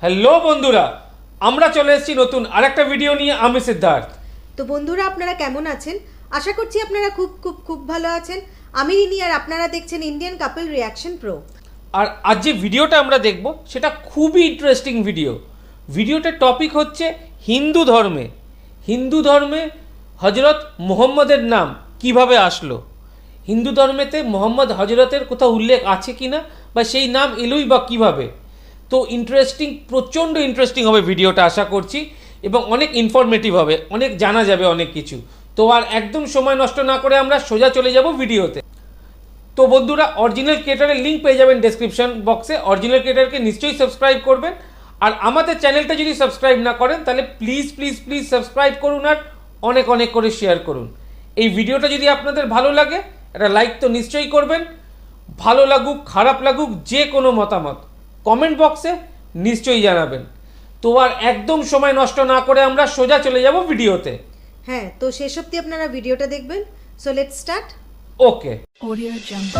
Hello বন্ধুরা, আমরা চলে এসেছি নতুন আরেকটা ভিডিও নিয়ে। আমি সিদ্ধার্থ। তো বন্ধুরা, আপনারা কেমন আছেন? আশা করছি আপনারা খুব খুব খুব ভালো আছেন। আমি রিনি, আর আপনারা দেখছেন ইন্ডিয়ান কাপল রিয়াকশন প্রো। আর আজ যে ভিডিওটা আমরা দেখব সেটা খুবই ইন্টারেস্টিং ভিডিও। ভিডিওটার টপিক হচ্ছে হিন্দু ধর্মে হজরত মুহাম্মদের নাম কিভাবে আসলো, হিন্দু ধর্মেতে মোহাম্মদ হজরতের কোথাও উল্লেখ আছে কি না, বা সেই নাম এলোই বা কীভাবে। তো প্রচণ্ড ইন্টারেস্টিং হবে ভিডিওটা আশা করছি, এবং অনেক ইনফরমেটিভ হবে, অনেক জানা যাবে অনেক কিছু। তো আর একদম সময় নষ্ট না করে আমরা সোজা চলে যাব ভিডিওতে। তো বন্ধুরা, অরিজিনাল ক্রিয়েটারের লিঙ্ক পেয়ে যাবেন ডেসক্রিপশন বক্সে। অরিজিনাল ক্রিয়েটারকে নিশ্চয়ই সাবস্ক্রাইব করবেন, আর আমাদের চ্যানেলটা যদি সাবস্ক্রাইব না করেন তাহলে প্লিজ প্লিজ প্লিজ সাবস্ক্রাইব করুন, আর অনেক অনেক করে শেয়ার করুন। এই ভিডিওটা যদি আপনাদের ভালো লাগে একটা লাইক তো নিশ্চয়ই করবেন। ভালো লাগুক খারাপ লাগুক যে কোনো মতামত কমেন্ট বক্সে নিশ্চয়ই জানাবেন। তো আর একদম সময় নষ্ট না করে আমরা সোজা চলে যাব ভিডিওতে। হ্যাঁ, তো শেষ অবধি আপনারা ভিডিওটা দেখবেন। So let's start. Okay. Audio Jungle.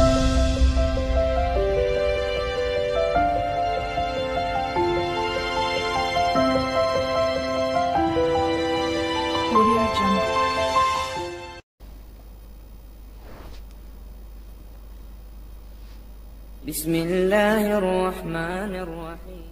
Audio Jungle. بسم الله الرحمن الرحيم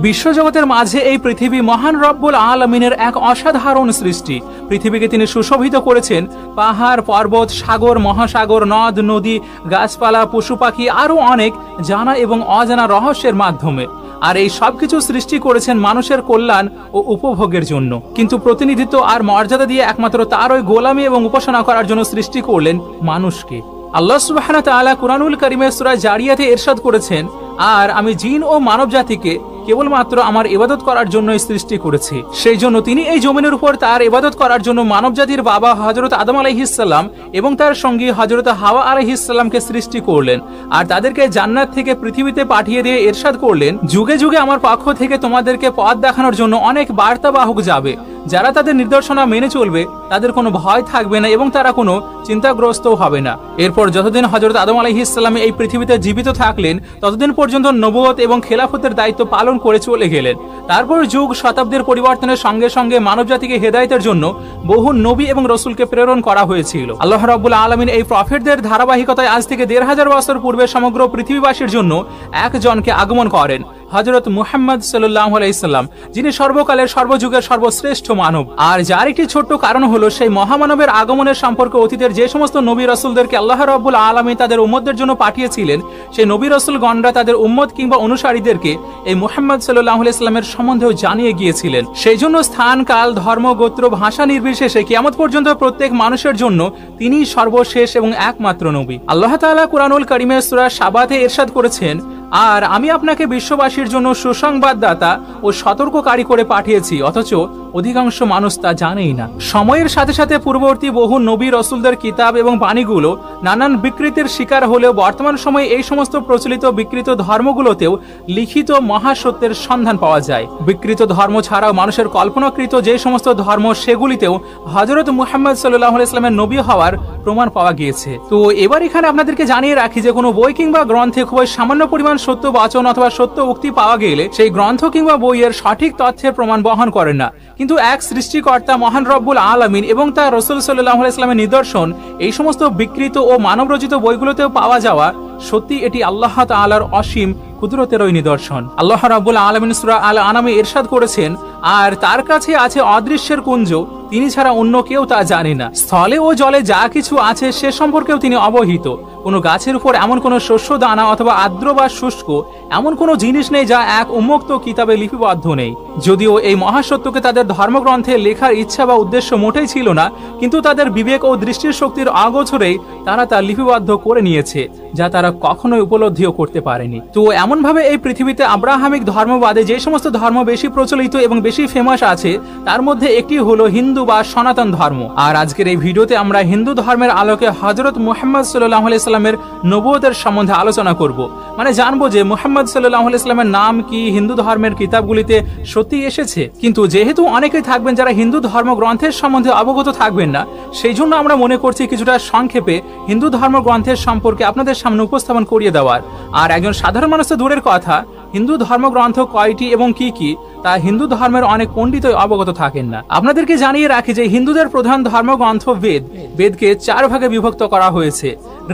বিশ্বজগতের মাঝে এই পৃথিবী মহান রব্বুল আলামিনের এক অসাধারণ সৃষ্টি। পৃথিবীকে তিনি সুশোভিত করেছেন পাহাড় পর্বত সাগর মহাসাগর নদ নদী গাছপালা পশু পাখি আরও অনেক জানা এবং অজানা রহস্যের মাধ্যমে। আর এই সবকিছু সৃষ্টি করেছেন মানুষের কল্যাণ ও উপভোগের জন্য, কিন্তু প্রতিনিধিত্ব আর মর্যাদা দিয়ে একমাত্র তারই গোলামি এবং উপাসনা করার জন্য সৃষ্টি করলেন মানুষকে। আল্লাহ সুবহানাহু ওয়া তাআলা কুরআনুল কারীমের সূরা জারিয়াতে ইরশাদ করেছেন, আর আমি জিন ও মানব জাতিকে কেবলমাত্র আমার ইবাদত করার জন্যই সৃষ্টি করেছি। সেই জন্য তিনি এই জমিনের উপর তার ইবাদত করার জন্য মানব জাতির বাবা হযরত আদম আলাইহিস সালাম এবং তার সঙ্গী হযরত হাওয়া আলাইহিস সালামকে সৃষ্টি করলেন, আর তাদেরকে জান্নাত থেকে পৃথিবীতে পাঠিয়ে দিয়ে ইরশাদ করলেন, যুগে যুগে আমার পক্ষ থেকে তোমাদেরকে পথ দেখানোর জন্য অনেক বার্তাবাহক যাবে। যারা তাদের নির্দেশনা মেনে চলবে তাদের কোনো ভয় থাকবে না এবং তারা কোনো চিন্তাগ্রস্তও হবে না। এরপর যতদিন হযরত আদম আলাইহিস সালাম এই পৃথিবীতে জীবিত থাকলেন ততদিন পর্যন্ত নবুয়ত এবং খেলাফতের দায়িত্ব পালন করে চলে গেলেন। তারপর যুগ শতাব্দীর পরিবর্তনের সঙ্গে সঙ্গে মানবজাতিকে হেদায়েতের জন্য বহু নবী এবং রসুলকে প্রেরণ করা হয়েছিল। আল্লাহ রাব্বুল আলামিন এই প্রফেটদের ধারাবাহিকতায় আজ থেকে ১৫০০ বছর পূর্বে সমগ্র পৃথিবীবাসীর জন্য একজনকে আগমন করেন, হযরত মুহাম্মদ সাল্লাল্লাহু আলাইহি সাল্লাম, যিনি সর্বকালের সর্বযুগের সর্বশ্রেষ্ঠ মানব। আর যার একটি ছোট্ট কারণ হলো সেই মহামানবের আগমনের সম্পর্কে অতীতের যে সমস্ত নবী রাসূলদেরকে আল্লাহ রাব্বুল আলামিন তাদের উম্মতদের জন্য পাঠিয়েছিলেন, সেই নবী রাসূলগণরা তাদের উম্মত কিংবা অনুসারীদেরকে এই মুহাম্মদ সাল্লাল্লাহু আলাইহি সাল্লামের সম্বন্ধেও জানিয়ে গিয়েছিলেন। সেই জন্য স্থান কাল ধর্ম গোত্র ভাষা নির্বিশেষে কিয়ামত পর্যন্ত প্রত্যেক মানুষের জন্য তিনিই সর্বশেষ এবং একমাত্র নবী। আল্লাহ তাআলা কুরআনুল কারীমের সূরা সাবাতে ইরশাদ করেছেন, আর আমি আপনাকে বিশ্ববাসীর জন্য সুসংবাদদাতা ও সতর্ককারী করে পাঠিয়েছি, অথচ অধিকাংশ মানুষ তা জানেই না। সময়ের সাথে সাথে পূর্ববর্তী বহু নবী রসুলদের কিতাব এবং বাণীগুলো নানান বিকৃতির শিকার হলেও বর্তমান সময়ে এই সমস্ত প্রচলিত বিকৃত ধর্মগুলোতেও লিখিত মহাসত্যের সন্ধান পাওয়া যায়। বিকৃত ধর্ম ছাড়াও মানুষের কল্পনাকৃত যে সমস্ত ধর্ম, সেগুলিতেও হযরত মুহাম্মদ সাল্লাল্লাহু আলাইহি সাল্লামের নবী হওয়ার প্রমাণ পাওয়া গিয়েছে। তো এবার এখানে আপনাদেরকে জানিয়ে রাখি যে কোনো বই কিংবা গ্রন্থে খুবই সামান্য পরিমাণ সত্য বচন অথবা সত্য উক্তি পাওয়া গেলে সেই গ্রন্থ কিংবা বইয়ের সঠিক তথ্যের প্রমাণ বহন করে না, কিন্তু এক সৃষ্টিকর্তা মহান রব্বুল আলামিন এবং তার রাসূল সাল্লাল্লাহু আলাইহি সাল্লামের নিদর্শন এই সমস্ত বিকৃত ও মানবরচিত বইগুলোতেও পাওয়া যাওয়া সত্যি এটি আল্লাহ তাআলার অসীম কুদরতেরই নিদর্শন। আল্লাহ রাব্বুল আলামিন সূরা আল আনামে ইরশাদ করেছেন, আর তার কাছে আছে অদৃশ্যের কুঞ্জ, তিনি ছাড়া অন্য কেউ তা জানে না। স্থলে ও জলে যা কিছু আছে সে সম্পর্কেও তিনি অবহিত। কোনো গাছের উপর এমন কোনো শস্য দানা অথবা আর্দ্র বা শুষ্ক এমন কোনো জিনিস নেই যা এক উন্মুক্ত কিতাবে লিপিবদ্ধ নেই। যদিও এই মহাসত্যকে তাদের ধর্মগ্রন্থে লেখার ইচ্ছা বা উদ্দেশ্য মোটেই ছিল না, কিন্তু তাদের বিবেক ও দৃষ্টির শক্তির অগোচরেই তারা তা লিপিবদ্ধ করে নিয়েছে, যা তারা কখনোই উপলব্ধিও করতে পারেনি। তো এমনভাবে এই পৃথিবীতে আব্রাহামিক ধর্মবাদে যে সমস্ত ধর্ম বেশি প্রচলিত এবং বেশি ফেমাস আছে তার মধ্যে একটি হলো হিন্দু বা সনাতন ধর্ম। আর আজকের এই ভিডিওতে আমরা হিন্দু ধর্মের আলোকে হযরত মুহাম্মদ সাল্লাল্লাহু আলাইহি সাল্লামের নবুয়তের সম্বন্ধে আলোচনা করব। মানে জানবো যে মুহাম্মদ সাল্লাল্লাহু আলাইহি সাল্লামের নাম কি হিন্দু ধর্মের কিতাবগুলিতে সত্যি এসেছে। কিন্তু যেহেতু অনেকেই থাকবেন যারা হিন্দু ধর্মগ্রন্থের সম্বন্ধে অবগত থাকবেন না, সেই জন্য আমরা মনে করছি কিছুটা সংক্ষেপে হিন্দু ধর্মগ্রন্থের সম্পর্কে আপনাদের সামনে উপস্থাপন করিয়ে দেওয়ার। আর একজন সাধারণ মানুষ তো দূরের কথা, হিন্দু ধর্মগ্রন্থ কয়টি এবং কি কি তা হিন্দু ধর্মের অনেক পণ্ডিতই অবগত থাকেন না। আপনাদেরকে জানিয়ে রাখি যে হিন্দুদের প্রধান ধর্মগ্রন্থ বেদ। বেদকে 4 ভাগে বিভক্ত করা হয়েছে: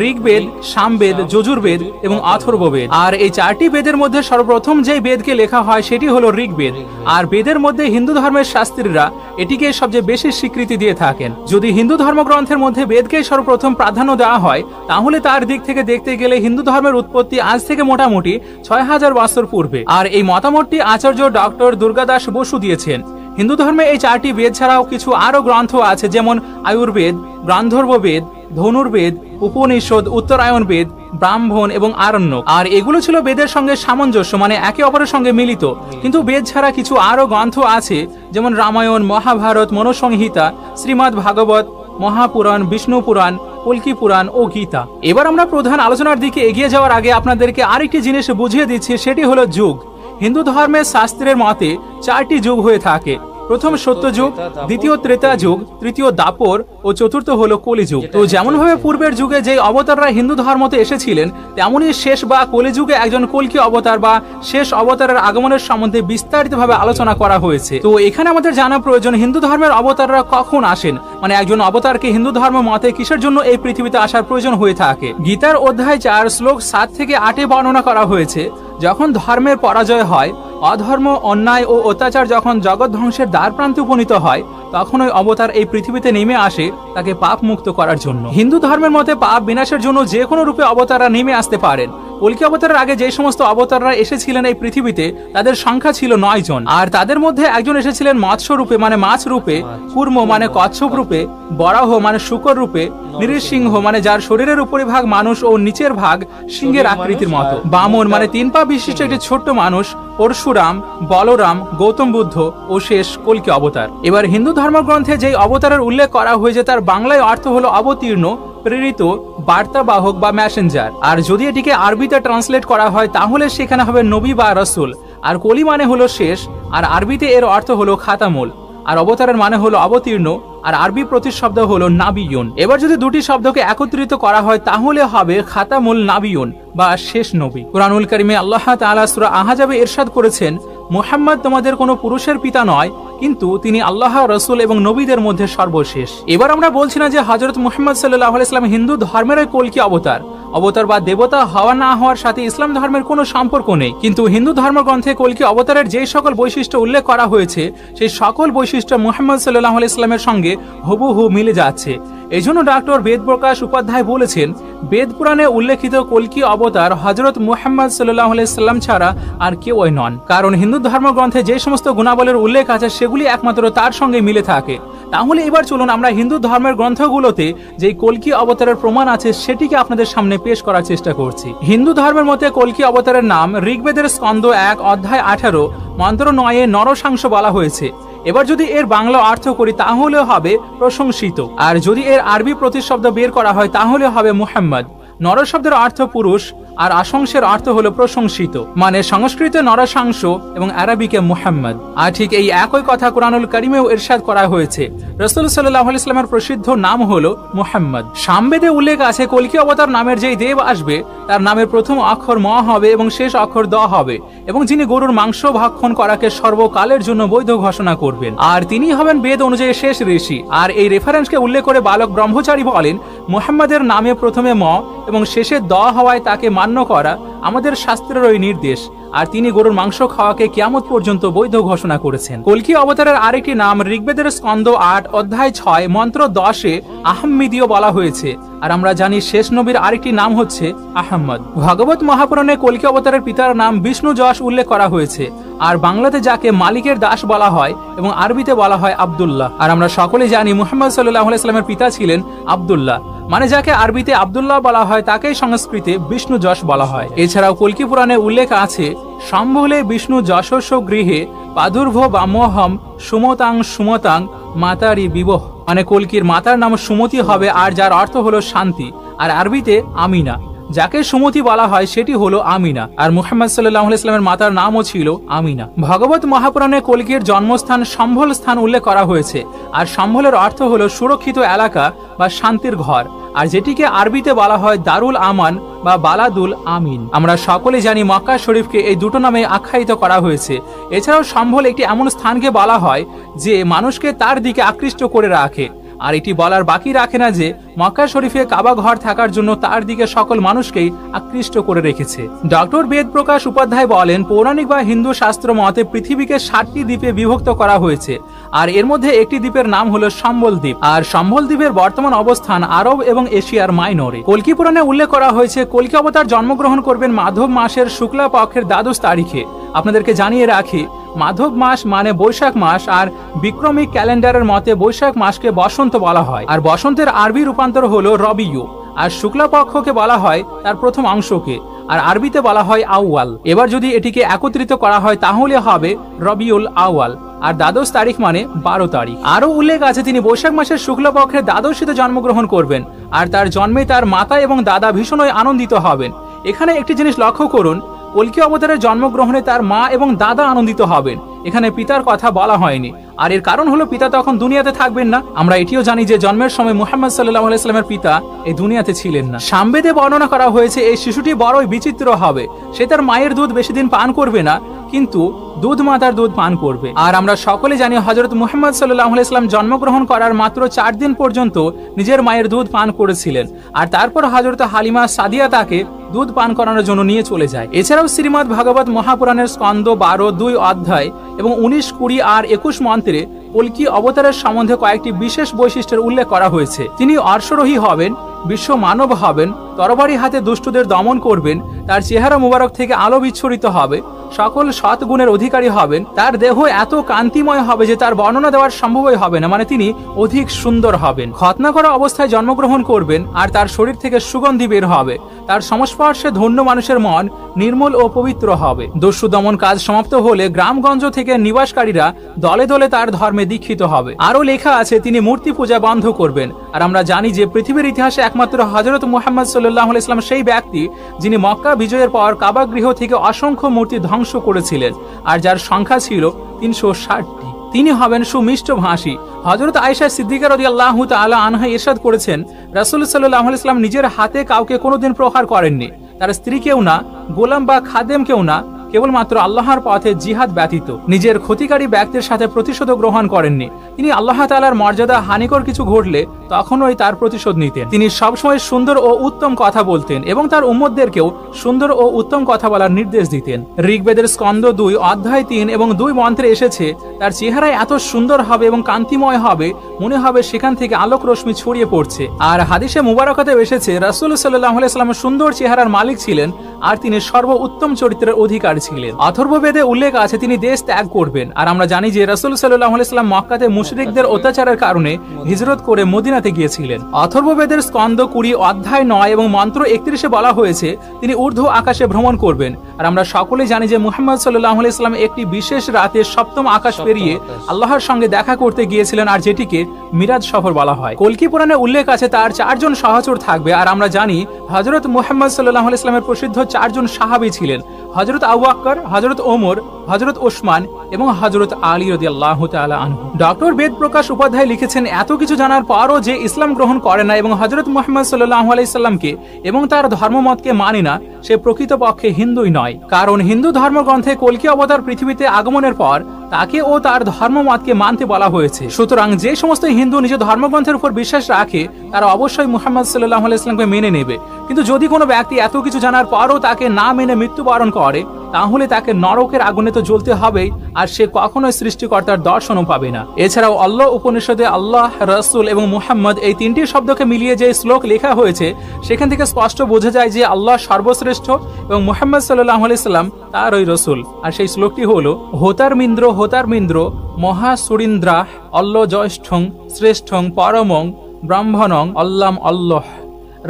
ঋগ্বেদ, সামবেদ, যজুর্বেদ এবং অথর্ববেদ। আর এই 4টি বেদের মধ্যে সর্বপ্রথম যে বেদকে লেখা হয় সেটি হলো ঋগ্বেদ। আর বেদের মধ্যে হিন্দু ধর্মের শাস্ত্রীরা এটিকে সবচেয়ে বেশি স্বীকৃতি দিয়ে থাকেন। যদি হিন্দু ধর্মগ্রন্থের মধ্যে বেদকে সর্বপ্রথম প্রাধান্য দেওয়া হয়, তাহলে তার দিক থেকে দেখতে গেলে হিন্দু ধর্মের উৎপত্তি আজ থেকে মোটামুটি 6000 বছর পূর্বে। আর এই মতামতটি আচার্য ডক্টর দুর্গাদাস বসু দিয়েছেন। হিন্দু ধর্মে এই 4টি বেদ ছাড়াও কিছু আরো গ্রন্থ আছে, যেমন আয়ুর্বেদ, গান্ধর্ববেদ, ধনুর্বেদ, উপনিষদ, উত্তরায়ণ বেদ, ব্রাহ্মণ এবং আরণ্যক। আর এগুলো ছিল বেদের সঙ্গে সামঞ্জস্য, মানে একে অপরের সঙ্গে মিলিত। কিন্তু বেদ ছাড়া কিছু আরো গ্রন্থ আছে, যেমন রামায়ণ, মহাভারত, মনুসংহিতা, শ্রীমদ্ ভাগবত, মহাপুরাণ, বিষ্ণু পুরাণ, কল্কি পুরাণ ও গীতা। এবার আমরা প্রধান আলোচনার দিকে এগিয়ে যাওয়ার আগে আপনাদেরকে আরেকটি জিনিস বুঝিয়ে দিচ্ছি, সেটি হলো যুগ। হিন্দু ধর্মের শাস্ত্রের মতে 4টি যুগ হয়ে থাকে। প্রথম সত্যযুগ, দ্বিতীয় ত্রেতা যুগ, তৃতীয় দাপর ও চতুর্থ হলো কলিযুগ। তো যেমন ভাবে পূর্বের যুগে যে অবতাররা হিন্দু ধর্মতে এসেছিলেন, তেমনই শেষ বা কলিযুগে একজন কল্কি অবতার বা শেষ অবতারের আগমনের সম্বন্ধে বিস্তারিতভাবে আলোচনা করা হয়েছে। তো এখানে আমাদের জানা প্রয়োজন হিন্দু ধর্মের অবতাররা কখন আসেন, মানে একজন অবতারকে হিন্দু ধর্ম মতে কিসের জন্য এই পৃথিবীতে আসার প্রয়োজন হয়ে থাকে। গীতার অধ্যায় 4 শ্লোক 7 থেকে 8 বর্ণনা করা হয়েছে, যখন ধর্মের পরাজয় হয়, অধর্ম, অন্যায় ও অত্যাচার যখন জগৎ ধ্বংসের দ্বার প্রান্তে উপনীত হয়, তখন ওই অবতার এই পৃথিবীতে নেমে আসে তাকে পাপ মুক্ত করার জন্য। হিন্দু ধর্মের মতে পাপ বিনাশের জন্য যে কোনো রূপে অবতাররা নেমে আসতে পারেন। কল্কি অবতারের আগে যে সমস্ত অবতাররা এসেছিলেন এই পৃথিবীতে, তাদের সংখ্যা ছিল 9 জন। আর তাদের মধ্যে একজন এসেছিলেন মৎস্য রূপে, মানে মাছ রূপে, কুর্ম মানে কচ্ছপ রূপে, বরাহ মানে শুকর রূপে, নৃসিংহ মানে যার শরীরের উপরিভাগ মানুষ ও নিচের ভাগ সিংহের আকৃতির মতো, বামন মানে 3 পা বিশিষ্ট একটি ছোট্ট মানুষ, পরশুরাম, বলরাম, গৌতম বুদ্ধ ও শেষ কল্কি অবতার। এবার হিন্দু ধর্মগ্রন্থে যে অবতারের উল্লেখ করা হয়েছে তার বাংলায় অর্থ হলো অবতীর্ণ, প্রেরিত, বার্তাবাহক বা মেসেঞ্জার। আর যদি এটিকে আরবিতে ট্রান্সলেট করা হয় তাহলে সেখানে হবে নবী বা রাসূল। আর কলি মানে হলো শেষ, আর আরবিতে এর অর্থ হলো খাতামুল। আর অবতারের মানে হলো অবতীর্ণ, আর আরবি প্রতিশব্দ হলো নাবিয়ুন। এবার যদি দুটি শব্দকে একত্রিত করা হয় তাহলে হবে খাতামুল নাবিয়ুন বা শেষ নবী। কুরআনুল কারীমে আল্লাহ তাআলা সূরা আহজাবে ইরশাদ করেছেন, মুহাম্মদ তোমাদের কোনো পুরুষের পিতা নয়, কিন্তু তিনি আল্লাহ, রাসূল এবং নবীদের মধ্যে সর্বশেষ। এবার আমরা বলছি না যে হযরত মুহাম্মদ সাল্লাল্লাহু আলাইহি ওয়াসাল্লাম হিন্দু ধর্মের কল্কি অবতার। অবতার বা দেবতা হওয়া না হওয়ার সাথে ইসলাম ধর্মের কোনো সম্পর্ক নেই। কিন্তু হিন্দু ধর্মগ্রন্থে কল্কি অবতারের যে সকল বৈশিষ্ট্য উল্লেখ করা হয়েছে, সেই সকল বৈশিষ্ট্য মুহাম্মদ সাল্লাল্লাহু আলাইহি ওয়াসাল্লামের সঙ্গে হুবহু মিলে যাচ্ছে। এই জন্য ডক্টর বেদপ্রকাশ উপাধ্যায় বলেছেন, বেদ পুরাণে উল্লেখিত কল্কি অবতার হযরত মুহাম্মদ সাল্লাল্লাহু আলাইহি ওয়াসাল্লাম ছাড়া আর কেউই নন। কারণ হিন্দু ধর্মগ্রন্থে যে সমস্ত গুণাবলীর উল্লেখ আছে সেগুলি একমাত্র তার সঙ্গে মিলে থাকে। তাহলে এবার চলুন আমরা হিন্দু ধর্মের গ্রন্থগুলোতে যে কল্কি অবতারের প্রমাণ আছে সেটিকে আপনাদের সামনে পেশ করার চেষ্টা করছি। হিন্দু ধর্মের মতে কল্কি অবতারের নাম ঋগ্বেদের স্কন্দ 1 অধ্যায় 18 মন্ত্র 9 নরসাংস বলা হয়েছে। এবার যদি এর বাংলা অর্থ করি তাহলে হবে প্রশংসিত, আর যদি এর আরবি প্রতিশব্দ বের করা হয় তাহলে হবে মুহাম্মদ। নর শব্দের অর্থ পুরুষ, আর আশংসের অর্থ হলো প্রশংসিত, মানে সংস্কৃতে নরসাংস এবং আরবিকে মুহাম্মদ। আর ঠিক এই একই কথা কুরআনুল কারীমেও ইরশাদ করা হয়েছে। রাসূল সাল্লাল্লাহু আলাইহি ওয়াসাল্লামের প্রসিদ্ধ নাম হলো মুহাম্মদ। সামবেদে উল্লেখ আছে কল্কি অবতার নামের যেই দেব আসবে তার নামের প্রথম অক্ষর ম হবে এবং শেষ অক্ষর দ হবে, এবং যিনি গরুর মাংস ভক্ষণ করাকে সর্বকালের জন্য বৈধ ঘোষণা করবেন, আর তিনি হবেন বেদ অনুযায়ী শেষ ঋষি। আর এই রেফারেন্সকে উল্লেখ করে বালক ব্রহ্মচারী বলেন, মুহাম্মাদের নামে প্রথমে ম এবং শেষে দ হওয়ায় তাকে মান্য করা আমাদের শাস্ত্রের ওই নির্দেশ, আর তিনি গরুর মাংস খাওয়াকে কিয়ামত পর্যন্ত বৈধ ঘোষণা করেছেন। কল্কি অবতারের আরেকটি নাম ঋগ্বেদের স্কন্দ 8 অধ্যায় 6 মন্ত্র 10 আহম্মিদীয় বলা হয়েছে। আর আমরা জানি শেষ নবীর আরেকটি নাম হচ্ছে আহম্মদ। ভগবত মহাপুরাণে কল্কি অবতারের পিতার নাম বিষ্ণু যশ উল্লেখ করা হয়েছে। আর বাংলাতে যাকে মালিকের দাস বলা হয় এবং আরবিতে বলা হয় আব্দুল্লাহ। আর আমরা সকলেই জানি মুহাম্মদ সাল্লাল্লাহু আলাইহি ওয়াসাল্লামের পিতা ছিলেন আব্দুল্লাহ, মানে যাকে আরবিতে আব্দুল্লাহ বলা হয় তাকেই সংস্কৃতে বিষ্ণু যশ বলা হয়। এছাড়াও কল্কি পুরাণে উল্লেখ আছে, সম্ভলে বিষ্ণু যশস্ব গৃহে প্রাদুর্ভ বামোহম সুমতাং সুমতাং মাতারি বিবহ, মানে কল্কির মাতার নাম সুমতি হবে, আর যার অর্থ হলো শান্তি। আর আরবিতে আমিনা, যাকে সুমতি বলা হয় সেটি হলো আমিনা। আর মুহাম্মদ সাল্লাল্লাহু আলাইহি ওয়াসাল্লামের মাতার নামও ছিল আমিনা। ভগবত মহাপুরাণে কল্কির জন্মস্থান সম্ভল স্থান উল্লেখ করা হয়েছে। আর সম্ভলের অর্থ হলো সুরক্ষিত এলাকা বা শান্তির ঘর। আর যেটিকে আরবিতে বলা হয় দারুল আমান বা বালাদুল আমিন। আমরা সকলে জানি মক্কা শরীফকে এই দুটো নামে আখ্যায়িত করা হয়েছে। এছাড়াও সম্ভল একটি এমন স্থানকে বলা হয় যে মানুষকে তার দিকে আকৃষ্ট করে রাখে। আর এটি বলার বাকি রাখে না যে মক্কা শরীফে কাবা ঘর থাকার জন্য তার দিকে সকল মানুষকেই আকৃষ্ট করে রেখেছে। ডক্টর বেদ প্রকাশ উপাধ্যায় বলেন, পৌরাণিক বা হিন্দু শাস্ত্র মতে পৃথিবীকে 7টি দ্বীপে বিভক্ত করা হয়েছে, আর এর মধ্যে একটি দ্বীপের নাম হলো সম্বল দ্বীপ। আর সম্বল দ্বীপের বর্তমান অবস্থান আরব এবং এশিয়ার মাইনরে। কল্কি পুরাণে উল্লেখ করা হয়েছে কল্কি অবতার জন্মগ্রহণ করবেন মাধব মাসের শুক্লা পক্ষের 12 তারিখে। আপনাদেরকে জানিয়ে রাখি, মাধব মাস মানে বৈশাখ মাস, আর বিক্রমিক ক্যালেন্ডারের মতে বৈশাখ মাসকে বসন্ত বলা হয়। আর বসন্তের আরবি রূপান্তর হলো রবিউ। আর শুক্লা পক্ষকে বলা হয় তার প্রথম অংশকে, আর আরবিতে বলা হয় আউয়াল। এবার যদি এটিকে একত্রিত করা হয় তাহলে হবে রবিউল আউয়াল। আর 12 তারিখ মানে 12 তারিখ। আরো উল্লেখ আছে তিনি বৈশাখ মাসের শুক্লা পক্ষের 12শীতে জন্মগ্রহণ করবেন, আর তার জন্মে তার মাতা এবং দাদা ভীষণই আনন্দিত হবেন। এখানে একটি জিনিস লক্ষ্য করুন, কল্কি অবতারের জন্মগ্রহণে তার মা এবং দাদা আনন্দিত হবেন। এখানে পিতার কথা বলা হয়নি, আর এর কারণ হলো পিতা তখন দুনিয়াতে থাকবেন না। আমরা এটিও জানি যে জন্মের সময় মুহাম্মদ সাল্লাল্লাহু আলাইহি সাল্লামের পিতা এই দুনিয়াতে ছিলেন না। সামবেদে বর্ণনা করা হয়েছে এই শিশুটি বড়ই বিচিত্র হবে। সে তার মায়ের দুধ বেশি দিন পান করবে না, কিন্তু দুধ মাতার দুধ পান করবে। আর আমরা সকলে জানি হযরত মুহাম্মদ সাল্লাল্লাহু আলাইহি সাল্লাম জন্মগ্রহণ করার মাত্র 4 দিন পর্যন্ত নিজের মায়ের দুধ পান করেছিলেন, আর তারপর হযরত হালিমা সাদিয়া তাকে দুধ পান করানোর জন্য নিয়ে চলে যায়। এছাড়াও শ্রীমদ্ ভাগবত মহাপুরাণের স্কন্দ 12, 2 অধ্যায় এবং 19, 20 আর 21 মন্ত্রে কল্কি অবতারের সম্বন্ধে কয়েকটি বিশেষ বৈশিষ্ট্যের উল্লেখ করা হয়েছে। তিনি অর্শরোহী হবেন, বিশ্ব মানব হবেন, তরবারি হাতে দুষ্টদের দমন করবেন, তার চেহারা মুবারক থেকে আলো বিচ্ছুরিত হবে, সকল সৎ গুণের অধিকারী হবেন, তার দেহ এত কান্তিময় হবে যে তার বর্ণনা দেওয়ার সম্ভবই হবে না, মানে তিনি অধিক সুন্দর হবেন। খতনা করা অবস্থায় জন্মগ্রহণ করবেন, আর তার শরীর থেকে সুগন্ধি বের হবে। তার সংস্পর্শে ধন্য মানুষের মন নির্মল ও পবিত্র হবে। দস্যু দমন কাজ সমাপ্ত হলে গ্রামগঞ্জ থেকে নিবাসকারীরা দলে দলে তার ধর্মে দীক্ষিত হবে। আরো লেখা আছে তিনি মূর্তি পূজা বন্ধ করবেন। আর আমরা জানি যে পৃথিবীর ইতিহাসে একমাত্র হযরত মুহাম্মদ সাল্লাল্লাহু আলাইহি সাল্লাম সেই ব্যক্তি যিনি মক্কা বিজয়ের পর কাবা গৃহ থেকে অসংখ্য মূর্তি ধ্বংস করেছিলেন, আর যার সংখ্যা ছিল 360টি। তিনি হবেন সুমিষ্ট ভাষী। হযরত আয়েশা সিদ্দিকা রাদিয়াল্লাহু তাআলা আনহা ইরশাদ করেছেন, রাসূল সাল্লাল্লাহু আলাইহি সাল্লাম নিজের হাতে কাউকে কোনোদিন প্রহার করেননি, তার স্ত্রীকেও না, গোলাম বা খাদেমকেও না, কেবলমাত্র আল্লাহর পথে জিহাদ ব্যতীত। নিজের ক্ষতিকারী ব্যক্তির সাথে প্রতিশোধ গ্রহণ করেননি। তিনি আল্লাহ তাআলার মর্যাদা হানিকর কিছু ঘটলে তখনই তার প্রতিশোধ নিতেন। তিনি সবসময় সুন্দর ও উত্তম কথা বলতেন এবং তার উম্মতদেরকেও সুন্দর ও উত্তম কথা বলার নির্দেশ দিতেন। ঋগ্বেদের স্কন্দ 2 অধ্যায় 3 এবং 2 মন্ত্রে এসেছে তার চেহারায় এত সুন্দর হবে এবং কান্তিময় হবে, মনে হবে সেখান থেকে আলোক রশ্মি ছড়িয়ে পড়ছে। আর হাদিসে মুবারকাতে এসেছে রাসূল সাল্লাল্লাহু আলাইহি সাল্লাম সুন্দর চেহারার মালিক ছিলেন, আর তিনি সর্ব উত্তম চরিত্রের অধিকারী ছিলেন। অথর্ববেদে উল্লেখ আছে তিনি দেশ ত্যাগ করবেন। আর আমরা জানি যে রাসূল সাল্লাল্লাহু আলাইহি সাল্লাম মক্কাতে মুশরিকদের অত্যাচারের কারণে হিজরত করে মদিনাতে গিয়েছিলেন। অথর্ববেদের স্কন্দ 20 অধ্যায় 9 এবং মন্ত্র 31-এ বলা হয়েছে তিনি ঊর্ধ্ব আকাশে ভ্রমণ করবেন। আর আমরা সকলে জানি যে মুহাম্মদ সাল্লাল্লাহু আলাইহি সাল্লাম একটি বিশেষ রাতে সপ্তম আকাশ পেরিয়ে আল্লাহর সঙ্গে দেখা করতে গিয়েছিলেন, আর যেটিকে মিরাজ সফর বলা হয়। কল্কি পুরাণে উল্লেখ আছে তার 4 জন সহচর থাকবে। আর আমরা জানি হযরত মুহাম্মদ সাল্লাল্লাহু আলাইহি সাল্লামের প্রসিদ্ধ 4 জন সাহাবী ছিলেন, হযরত আবু বকর, হযরত ওমর, হযরত ওসমান এবং হযরত আলী রাদিয়াল্লাহু তাআলা আনহু। ডক্টর বেদ প্রকাশ উপাধ্যায় লিখেছেন, এত কিছু জানার পরও যে ইসলাম গ্রহণ করে না এবং হযরত মুহাম্মদ সাল্লাল্লাহু আলাইহি সাল্লামকে এবং তার ধর্মমতকে মানে না, সে প্রকৃতপক্ষে হিন্দুই নয়। কারণ হিন্দু ধর্মগ্রন্থে কল্কি অবতার পৃথিবীতে আগমনের পর তাকে ও তার ধর্মমতকে মানতে বলা হয়েছে। সুতরাং যে সমস্ত হিন্দু নিজ ধর্মগ্রন্থের উপর বিশ্বাস রাখে তারা অবশ্যই মুহাম্মদ সাল্লাল্লাহু আলাইহি সাল্লামকে মেনে নেবে। কিন্তু যদি কোনো ব্যক্তি এত কিছু জানার পরও তাকে না মেনে মৃত্যুবরণ করে, তাহলে তাকে নরকের আগুনে তো জ্বলতে হবেই, আর সে কখনোই সৃষ্টিকর্তার দর্শনও পাবে না। এছাড়াও আল্লাহ উপনিষদে আল্লাহ, রাসূল এবং মুহাম্মদ এই 3টি শব্দকে মিলিয়ে যে শ্লোক লেখা হয়েছে সেখান থেকে স্পষ্ট বোঝা যায় যে আল্লাহ সর্বশ্রেষ্ঠ এবং মুহাম্মদ সাল্লাল্লাহু আলাইহি সাল্লাম তার ওই রাসূল। আর সেই শ্লোকটি হলো, হোতারমিন্দ্র মহা সুরিন্দ্রাহ অল্ল জ্যৈষ্ঠং শ্রেষ্ঠং পরমং ব্রাহ্মণং অল্লাম অল্লাহ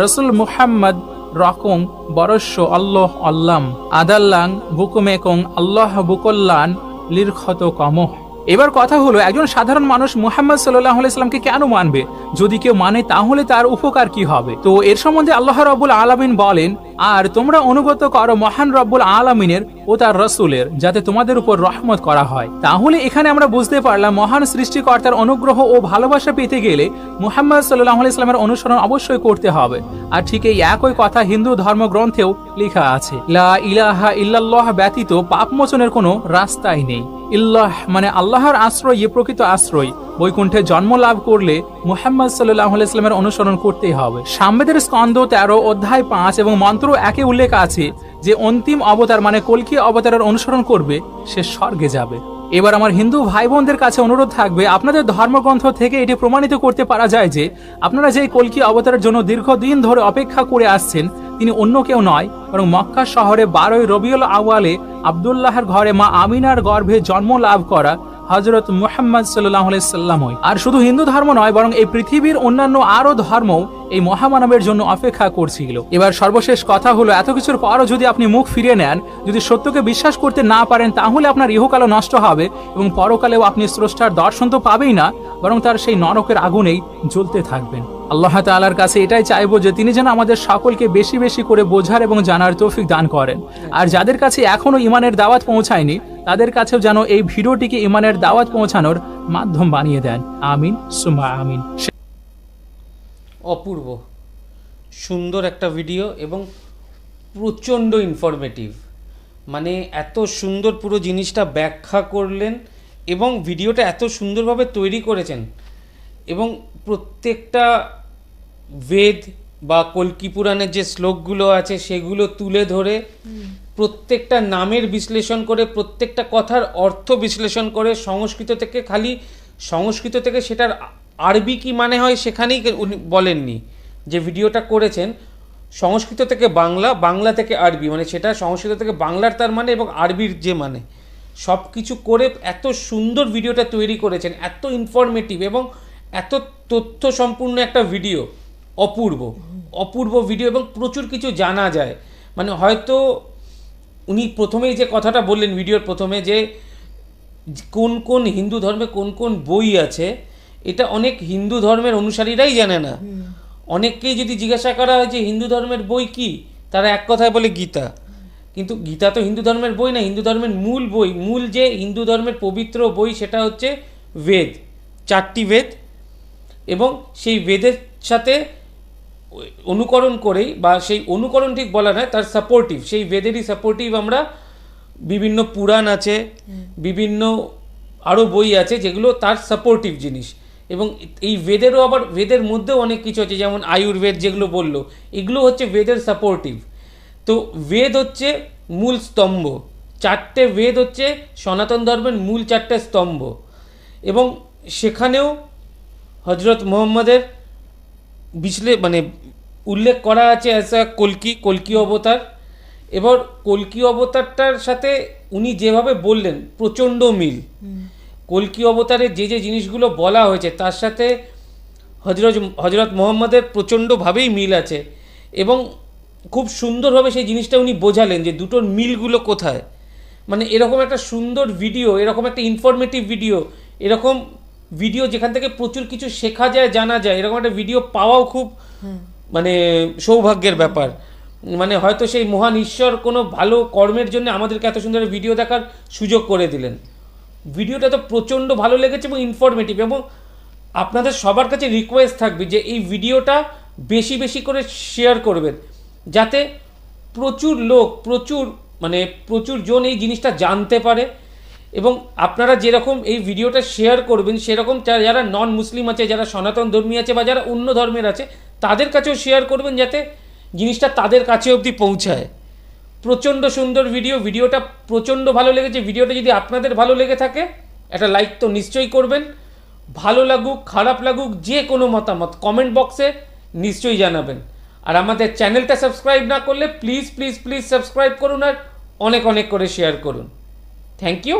রাসূল মুহাম্মদ রকং বরস্য আল্লাহ আল্লাম আদাল্লাং বুকুমেকং আল্লাহ বুকল্লান লিরক্ষত কমহ। এবার কথা হলো, একজন সাধারণ মানুষ মুহাম্মদ সাল্লাল্লাহু আলাইহি সাল্লামকে কেন মানবে? যদি কেউ মানে তাহলে তার উপকার কি হবে? তো এর সম্বন্ধে আল্লাহ রাব্বুল আলামিন বলেন, আর তোমরা অনুগত করো মহান রব্বুল আলামিনের ও তার রাসূলের, যাতে তোমাদের উপর রহমত করা হয়। তাহলে এখানে আমরা বুঝতে পারলাম মহান সৃষ্টিকর্তার অনুগ্রহ ও ভালোবাসা পেতে গেলে মুহাম্মদ সাল্লাল্লাহু আলাইহি সাল্লামের অনুসরণ অবশ্যই করতে হবে। আর ঠিক এই একই কথা হিন্দু ধর্মগ্রন্থেও লেখা আছে, লা ইলাহা ইল্লাল্লাহ ব্যতীত পাপমোচনের কোনো রাস্তাই নেই। ইল্লাহ মানে আল্লাহর আশ্রয়, প্রকৃত আশ্রয়। বৈকুণ্ঠে জন্ম লাভ করলে মুহাম্মদ সাল্লাল্লাহু আলাইহি সাল্লামের অনুসরণ করতেই হবে। সামবেদের স্কন্ধ 13 অধ্যায় 5 এবং মন্ত্র 1 উল্লেখ আছে যে অন্তিম অবতার মানে কল্কি অবতারের অনুসরণ করবে সে স্বর্গে যাবে। এবার আমার হিন্দু ভাই বোনদের কাছে অনুরোধ থাকবে, আপনাদের ধর্মগ্রন্থ থেকে এটি প্রমাণিত করতে পারা যায় যে আপনারা যে কল্কি অবতারের জন্য দীর্ঘদিন ধরে অপেক্ষা করে আসছেন তিনি অন্য কেউ নয়, বরং মক্কা শহরে 12 রবিউল আউয়ালে আব্দুল্লাহর ঘরে মা আমিনার গর্ভে জন্ম লাভ করা হযরত মুহাম্মদ সাল্লাল্লাহু আলাইহি সাল্লামই। আর শুধু হিন্দু ধর্ম নয়, বরং এই পৃথিবীর অন্যান্য আরো ধর্মও এই মহামানবের জন্য অপেক্ষা করছিল। এবার সর্বশেষ কথা হলো, এত কিছুর পরও যদি আপনি মুখ ফিরিয়ে নেন, যদি সত্যকে বিশ্বাস করতে না পারেন, তাহলে আপনার ইহকালও নষ্ট হবে এবং পরকালেও আপনি স্রষ্টার দর্শন তো পাবেই না, বরং তার সেই নরকের আগুনেই জ্বলতে থাকবেন। আল্লাহ তাআলার কাছে এটাই চাইবো যে তিনি যেন আমাদের সকলকে বেশি বেশি করে বোঝার এবং জানার তৌফিক দান করেন। আর যাদের কাছে এখনো ঈমানের দাওয়াত পৌঁছায়নি তাদের কাছেও যেন এই ভিডিওটিকে ঈমানের দাওয়াত পৌঁছানোর মাধ্যম বানিয়ে দেন। আমিন সুম্মা আমিন। অপূর্ব সুন্দর একটা ভিডিও এবং প্রচণ্ড ইনফরমেটিভ, মানে এত সুন্দর পুরো জিনিসটা ব্যাখ্যা করলেন এবং ভিডিওটা এত সুন্দরভাবে তৈরি করেছেন এবং প্রত্যেকটা বেদ বা কল্কি পুরাণের যে শ্লোকগুলো আছে সেগুলো তুলে ধরে প্রত্যেকটা নামের বিশ্লেষণ করে, প্রত্যেকটা কথার অর্থ বিশ্লেষণ করে, সংস্কৃত থেকে সেটার আরবি কি মানে হয় সেখানেই উনি বলেননি। যে ভিডিওটা করেছেন সংস্কৃত থেকে বাংলা, বাংলা থেকে আরবি, মানে সেটা সংস্কৃত থেকে বাংলার তার মানে এবং আরবির যে মানে, সব কিছু করে এত সুন্দর ভিডিওটা তৈরি করেছেন, এত ইনফরমেটিভ এবং এত তথ্য সম্পূর্ণ একটা ভিডিও। অপূর্ব ভিডিও এবং প্রচুর কিছু জানা যায়। মানে হয়তো উনি প্রথমেই যে কথাটা বললেন ভিডিওর প্রথমে, যে কোন কোন হিন্দু ধর্মে কোন কোন বই আছে, এটা অনেক হিন্দু ধর্মের অনুসারীরাই জানে না। অনেককেই যদি জিজ্ঞাসা করা হয় যে হিন্দু ধর্মের বই কি, তারা এক কথায় বলে গীতা। কিন্তু গীতা তো হিন্দু ধর্মের বই না, হিন্দু ধর্মের মূল বই, মূল যে হিন্দু ধর্মের পবিত্র বই সেটা হচ্ছে বেদ, 4টি বেদ। এবং সেই বেদের সাথে অনুকরণ করেই, বা সেই অনুকরণ ঠিক বলা নয়, তার সাপোর্টিভ, সেই বেদেরই সাপোর্টিভ আমরা বিভিন্ন পুরাণ আছে, বিভিন্ন আরও বই আছে যেগুলো তার সাপোর্টিভ জিনিস। এবং এই বেদেরও আবার বেদের মধ্যেও অনেক কিছু আছে, যেমন আয়ুর্বেদ যেগুলো বললো, এগুলো হচ্ছে বেদের সাপোর্টিভ। তো বেদ হচ্ছে মূল স্তম্ভ, 4টে বেদ হচ্ছে সনাতন ধর্মের মূল 4টে স্তম্ভ। এবং সেখানেও হজরত মুহাম্মদের উল্লেখ করা আছে অ্যাজ আ কল্কি অবতার। এবার কল্কি অবতারটার সাথে উনি যেভাবে বললেন প্রচণ্ড মিল। কল্কি অবতারে যে যে জিনিসগুলো বলা হয়েছে তার সাথে হজরত মুহাম্মদের প্রচণ্ডভাবেই মিল আছে এবং খুব সুন্দরভাবে সেই জিনিসটা উনি বোঝালেন যে দুটোর মিলগুলো কোথায়। মানে এরকম একটা সুন্দর ভিডিও, এরকম একটা ইনফরমেটিভ ভিডিও, এরকম ভিডিও যেখান থেকে প্রচুর কিছু শেখা যায়, জানা যায়, এরকম একটা ভিডিও পাওয়াও খুব মানে সৌভাগ্যের ব্যাপার। মানে হয়তো সেই মহান ঈশ্বর কোনো ভালো কর্মের জন্য আমাদেরকে এত সুন্দর ভিডিও দেখার সুযোগ করে দিলেন। ভিডিওটা তো প্রচণ্ড ভালো লেগেছে এবং ইনফরমেটিভ। এবং আপনাদের সবার কাছে রিকোয়েস্ট থাকবে যে এই ভিডিওটা বেশি বেশি করে শেয়ার করবেন, যাতে প্রচুর লোক, প্রচুর জন এই জিনিসটা জানতে পারে। এবং আপনারা যেরকম এই ভিডিওটা শেয়ার করবেন, সেরকম যারা নন মুসলিম আছে, যারা সনাতন ধর্মী আছে বা যারা অন্য ধর্মের আছে, তাদের কাছেও শেয়ার করবেন, যাতে জিনিসটা তাদের কাছে অবধি পৌঁছায়। প্রচণ্ড সুন্দর ভিডিওটা প্রচণ্ড ভালো লেগেছে। ভিডিওটা যদি আপনাদের ভালো লেগে থাকে একটা লাইক তো নিশ্চয়ই করবেন। ভালো লাগুক খারাপ লাগুক যে কোনো মতামত কমেন্ট বক্সে নিশ্চয়ই জানাবেন। আর আমাদের চ্যানেলটা সাবস্ক্রাইব না করলে প্লিজ প্লিজ প্লিজ সাবস্ক্রাইব করুন আর অনেক অনেক করে শেয়ার করুন। Thank you.